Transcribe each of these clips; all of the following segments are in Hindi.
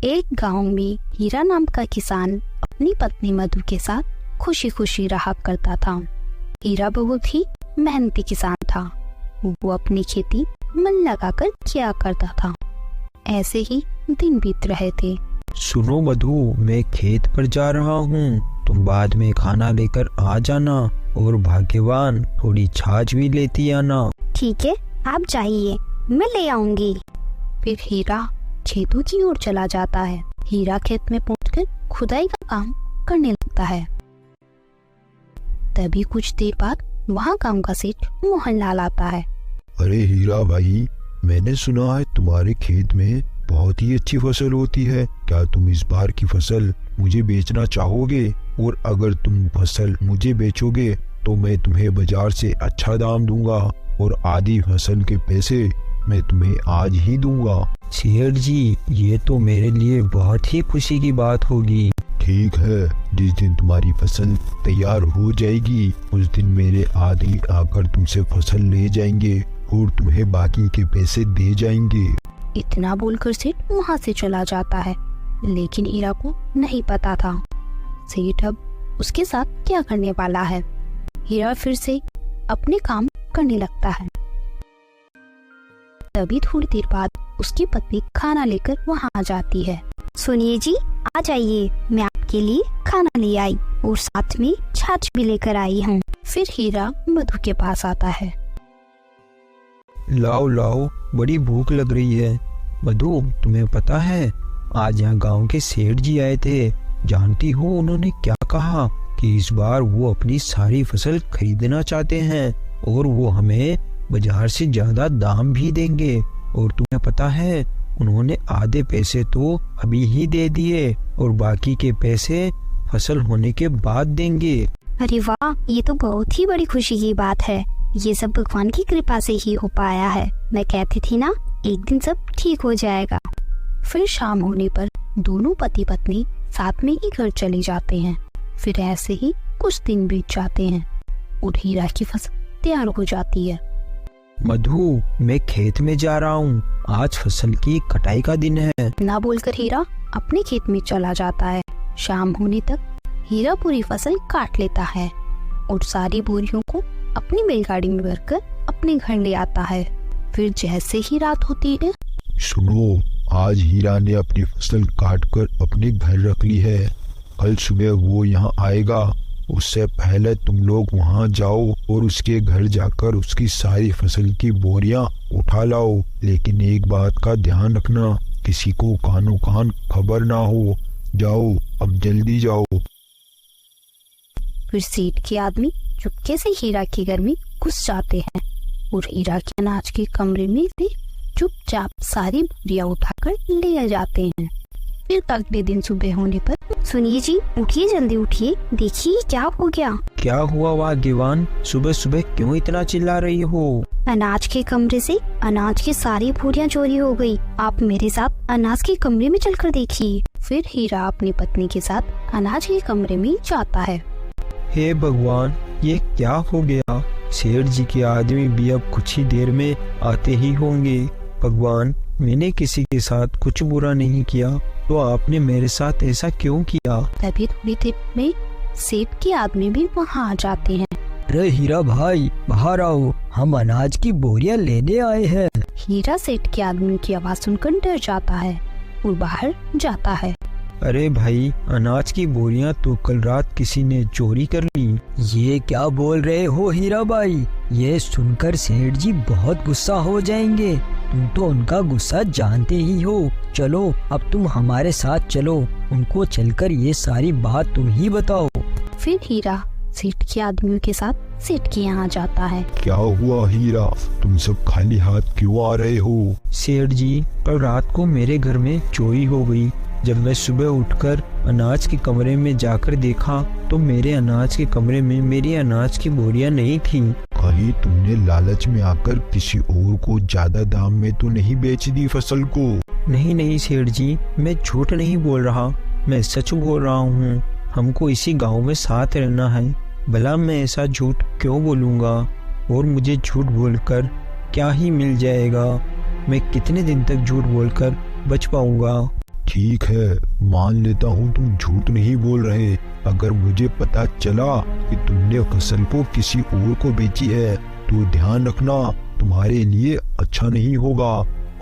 एक गांव में हीरा नाम का किसान अपनी पत्नी मधु के साथ खुशी खुशी रहा करता था। हीरा बहुत ही मेहनती किसान था। वो अपनी खेती मन लगाकर किया करता था। ऐसे ही दिन बीत रहे थे। सुनो मधु, मैं खेत पर जा रहा हूँ, तुम बाद में खाना लेकर आ जाना और भाग्यवान थोड़ी छाछ भी लेती आना। ठीक है, आप जाइए, मैं ले आऊंगी। फिर हीरा खेतों की ओर चला जाता है। हीरा खेत में पहुंचकर खुदाई का काम करने लगता है। तभी कुछ देर बाद वहाँ गांव का सेठ मोहनलाल आता है। अरे हीरा भाई, मैंने सुना है तुम्हारे खेत में बहुत ही अच्छी फसल होती है। क्या तुम इस बार की फसल मुझे बेचना चाहोगे? और अगर तुम फसल मुझे बेचोगे तो मैं तुम्हें बाजार से अच्छा दाम दूंगा और आधी फसल के पैसे मैं तुम्हें आज ही दूंगा। सेठ जी, ये तो मेरे लिए बहुत ही खुशी की बात होगी। ठीक है, जिस दिन तुम्हारी फसल तैयार हो जाएगी उस दिन मेरे आदमी आकर तुमसे फसल ले जाएंगे और तुम्हें बाकी के पैसे दे जाएंगे। इतना बोलकर सेठ वहाँ से चला जाता है। लेकिन हीरा को नहीं पता था सेठ अब उसके साथ क्या करने वाला है। हीरा फिर से अपने काम करने लगता है। तभी थोड़ी देर बाद उसकी पत्नी खाना लेकर वहाँ आ जाती है। सुनिए जी, आ जाइए, मैं आपके लिए खाना ले आई और साथ में छाछ भी लेकर आई हूँ। फिर हीरा मधु के पास आता है। लाओ लाओ, बड़ी भूख लग रही है। मधु, तुम्हें पता है आज यहाँ गांव के सेठ जी आए थे। जानती हो उन्होंने क्या कहा? कि इस बार वो अपनी सारी फसल खरीदना चाहते हैं और वो हमें बाजार से ज्यादा दाम भी देंगे। और तुम्हें पता है उन्होंने आधे पैसे तो अभी ही दे दिए और बाकी के पैसे फसल होने के बाद देंगे। अरे वाह, ये तो बहुत ही बड़ी खुशी की बात है। ये सब भगवान की कृपा से ही हो पाया है। मैं कहती थी ना, एक दिन सब ठीक हो जाएगा। फिर शाम होने पर दोनों पति पत्नी साथ में ही घर चले जाते हैं। फिर ऐसे ही कुछ दिन बीत जाते हैं और हीरा की फसल तैयार हो जाती है। मधु, मैं खेत में जा रहा हूँ, आज फसल की कटाई का दिन है। ना बोलकर हीरा अपने खेत में चला जाता है। शाम होने तक हीरा पूरी फसल काट लेता है और सारी बोरियों को अपनी बैलगाड़ी में भरकर अपने घर ले आता है। फिर जैसे ही रात होती है, सुनो, आज हीरा ने अपनी फसल काटकर अपने घर रख ली है। कल सुबह वो यहाँ आएगा। उससे पहले तुम लोग वहाँ जाओ और उसके घर जाकर उसकी सारी फसल की बोरियां उठा लाओ। लेकिन एक बात का ध्यान रखना, किसी को कानो कान खबर ना हो। जाओ, अब जल्दी जाओ। फिर सेठ के आदमी चुपके से हीरा के घर में घुस जाते हैं और हीरा के अनाज के कमरे में से चुपचाप सारी बोरियां उठाकर ले जाते हैं। फिर अगले दिन सुबह होने पर, सुनिए जी, उठिए, जल्दी उठिए, देखिए क्या हो गया। क्या हुआ भाग्यवान? सुबह सुबह क्यों इतना चिल्ला रही हो? अनाज के कमरे से अनाज की सारी बोरियां चोरी हो गई। आप मेरे साथ अनाज के कमरे में चलकर देखिए। फिर हीरा अपनी पत्नी के साथ अनाज के कमरे में जाता है। हे भगवान, ये क्या हो गया? सेठ जी के आदमी भी अब कुछ ही देर में आते ही होंगे। भगवान, मैंने किसी के साथ कुछ बुरा नहीं किया, तो आपने मेरे साथ ऐसा क्यों किया? तभी थोड़ी देर में सेठ के आदमी भी वहाँ आ जाते हैं। अरे हीरा भाई, बाहर आओ, हम अनाज की बोरियां लेने आए हैं। हीरा सेठ के आदमी की आवाज सुनकर डर जाता है और बाहर जाता है। अरे भाई, अनाज की बोरियां तो कल रात किसी ने चोरी कर ली। ये क्या बोल रहे हो हीरा भाई? ये सुनकर सेठ जी बहुत गुस्सा हो जाएंगे। तुम तो उनका गुस्सा जानते ही हो। चलो, अब तुम हमारे साथ चलो, उनको चलकर ये सारी बात तुम ही बताओ। फिर हीरा सेठ के आदमियों के साथ सेठ के यहाँ जाता है। क्या हुआ हीरा, तुम सब खाली हाथ क्यों आ रहे हो? सेठ जी, कल रात को मेरे घर में चोरी हो गई। जब मैं सुबह उठकर अनाज के कमरे में जाकर देखा तो मेरे अनाज के कमरे में मेरी अनाज की बोरियां नहीं थी। कहीं तुमने लालच में आकर किसी और को ज्यादा दाम में तो नहीं बेच दी फसल को? नहीं नहीं सेठ जी, मैं झूठ नहीं बोल रहा, मैं सच बोल रहा हूँ। हमको इसी गांव में साथ रहना है, भला मैं ऐसा झूठ क्यों बोलूँगा? और मुझे झूठ बोलकर क्या ही मिल जाएगा। मैं कितने दिन तक झूठ बोलकर बच पाऊंगा। ठीक है, मान लेता हूँ तुम झूठ नहीं बोल रहे। अगर मुझे पता चला कि तुमने फसल को किसी और को बेची है तो ध्यान रखना, तुम्हारे लिए अच्छा नहीं होगा।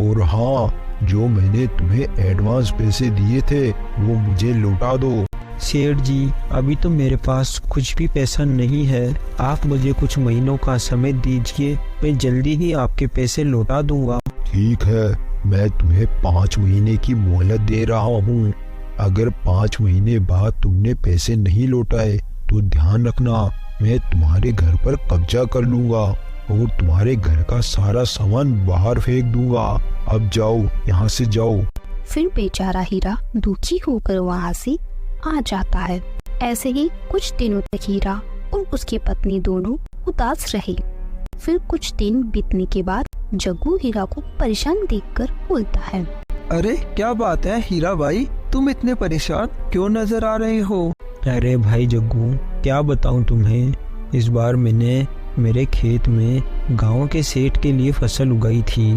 और हाँ, जो मैंने तुम्हें एडवांस पैसे दिए थे वो मुझे लौटा दो। सेठ जी, अभी तो मेरे पास कुछ भी पैसा नहीं है। आप मुझे कुछ महीनों का समय दीजिए, मैं जल्दी ही आपके पैसे लौटा दूंगा। ठीक है, मैं तुम्हें 5 महीने की मोहलत दे रहा हूँ। अगर 5 महीने बाद तुमने पैसे नहीं लौटाए तो ध्यान रखना, मैं तुम्हारे घर पर कब्जा कर लूंगा और तुम्हारे घर का सारा सामान बाहर फेंक दूंगा। अब जाओ, यहाँ से जाओ। फिर बेचारा हीरा दुखी होकर वहाँ से आ जाता है। ऐसे ही कुछ दिनों तक हीरा और उसकी पत्नी दोनों उदास रहे। फिर कुछ दिन बीतने के बाद जग्गू हीरा को परेशान देखकर बोलता है, अरे क्या बात है हीरा भाई, तुम इतने परेशान क्यों नजर आ रहे हो? अरे भाई जग्गू, क्या बताऊं तुम्हें, इस बार मैंने मेरे खेत में गांव के सेठ के लिए फसल उगाई थी,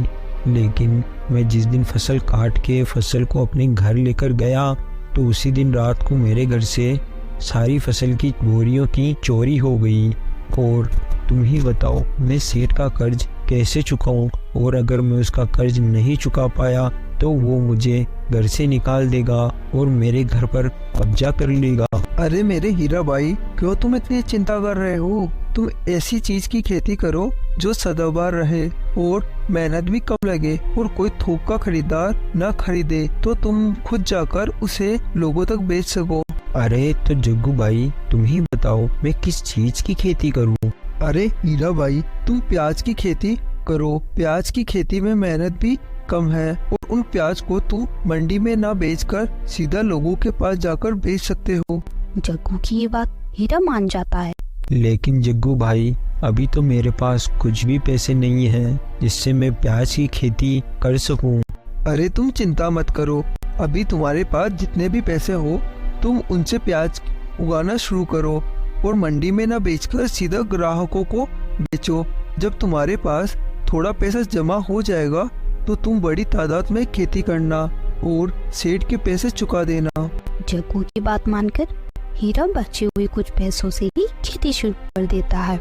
लेकिन मैं जिस दिन फसल काट के फसल को अपने घर लेकर गया तो उसी दिन रात को मेरे घर से सारी फसल की बोरियों की चोरी हो गई। और तुम ही बताओ, मैं सेठ का कर्ज कैसे चुकाऊं? और अगर मैं उसका कर्ज नहीं चुका पाया तो वो मुझे घर से निकाल देगा और मेरे घर पर कब्जा कर लेगा। अरे मेरे हीरा भाई, क्यों तुम इतनी चिंता कर रहे हो? तुम ऐसी चीज की खेती करो जो सदाबहार रहे और मेहनत भी कम लगे और कोई थोक का खरीदार न खरीदे, तो तुम खुद जाकर उसे लोगों तक बेच सको। अरे तो जग्गू भाई, तुम ही बताओ मैं किस चीज की खेती करूं? अरे हीरा भाई, तुम प्याज की खेती करो। प्याज की खेती में मेहनत भी कम है और उन प्याज को तुम मंडी में ना बेचकर सीधा लोगों के पास जाकर बेच सकते हो। जग्गू की ये बात हीरा मान जाता है। लेकिन जग्गू भाई, अभी तो मेरे पास कुछ भी पैसे नहीं हैं जिससे मैं प्याज की खेती कर सकूं। अरे तुम चिंता मत करो, अभी तुम्हारे पास जितने भी पैसे हो तुम उनसे प्याज उगाना शुरू करो और मंडी में ना बेचकर सीधा ग्राहकों को बेचो। जब तुम्हारे पास थोड़ा पैसा जमा हो जाएगा तो तुम बड़ी तादाद में खेती करना और सेठ के पैसे चुका देना। जग्गू की बात मानकर हीरा बचे हुए कुछ पैसों से ही खेती शुरू कर देता है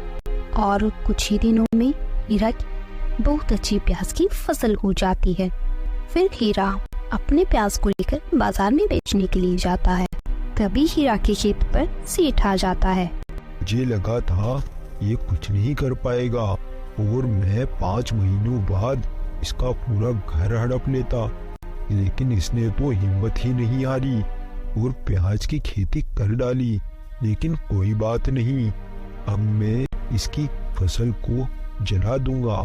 और कुछ ही दिनों में हीरा की बहुत अच्छी प्याज की फसल हो जाती है। फिर हीरा अपने प्याज को लेकर बाजार में बेचने के लिए जाता है। तभी हीरा के खेत पर सेठ आ जाता है। मुझे लगा था ये कुछ नहीं कर पाएगा और मैं 5 महीनों बाद इसका पूरा घर हड़प लेता, लेकिन इसने तो हिम्मत ही नहीं हारी और प्याज की खेती कर डाली। लेकिन कोई बात नहीं, अब मैं इसकी फसल को जला दूंगा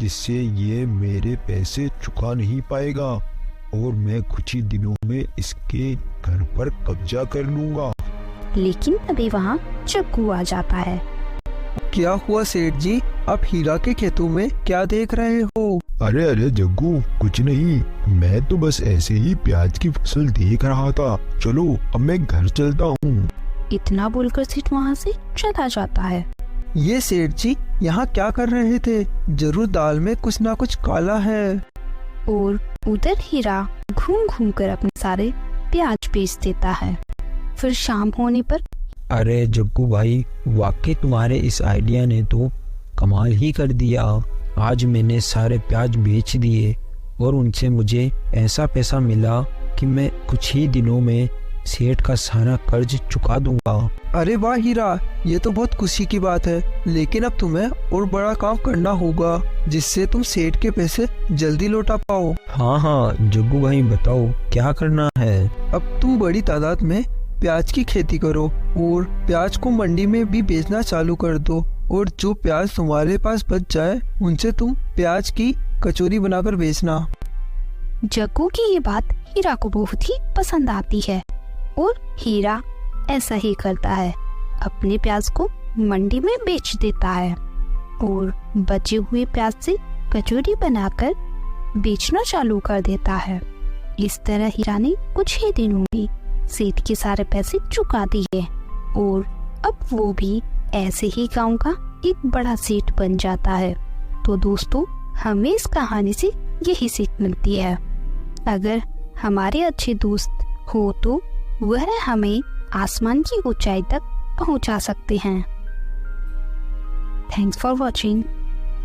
जिससे ये मेरे पैसे चुका नहीं पाएगा और मैं कुछ ही दिनों में इसके घर पर कब्जा कर लूंगा। लेकिन तभी वहाँ जग्गू आ जाता है। क्या हुआ सेठ जी, आप हीरा के खेतों में क्या देख रहे हो? अरे अरे जग्गू, कुछ नहीं, मैं तो बस ऐसे ही प्याज की फसल देख रहा था। चलो अब मैं घर चलता हूँ। इतना बोलकर सेठ वहाँ से चला जाता है। ये सेठ जी यहाँ क्या कर रहे थे? जरूर दाल में कुछ ना कुछ काला है। और उधर हीरा घूम घूम कर अपने सारे प्याज बेच देता है। फिर शाम होने पर अरे जग्गू भाई, वाकई तुम्हारे इस आइडिया ने तो कमाल ही कर दिया। आज मैंने सारे प्याज बेच दिए और उनसे मुझे ऐसा पैसा मिला कि मैं कुछ ही दिनों में सेठ का सारा कर्ज चुका दूंगा। अरे वाह हीरा, ये तो बहुत खुशी की बात है, लेकिन अब तुम्हें और बड़ा काम करना होगा जिससे तुम सेठ के पैसे जल्दी लौटा पाओ। हाँ जग्गू भाई, बताओ क्या करना है? अब तुम बड़ी तादाद में प्याज की खेती करो और प्याज को मंडी में भी बेचना चालू कर दो और जो प्याज तुम्हारे पास बच जाए उनसे तुम प्याज की कचौरी बनाकर बेचना। जग्गू की ये बात हीरा को बहुत ही पसंद आती है और हीरा ऐसा ही करता है, अपने प्याज को मंडी में बेच देता है और बचे हुए प्याज से कचौरी बनाकर बेचना चालू कर देता है। इस तरह हीरा ने कुछ ही दिनों में सेठ के सारे पैसे चुका दिए और अब वो भी ऐसे ही गांव का एक बड़ा सेठ बन जाता है। तो दोस्तों, हमें इस कहानी से यही सीख मिलती है, अगर हमारे अच्छे दोस्त हो तो वह हमें आसमान की ऊंचाई तक पहुंचा सकते हैं। Thanks for watching.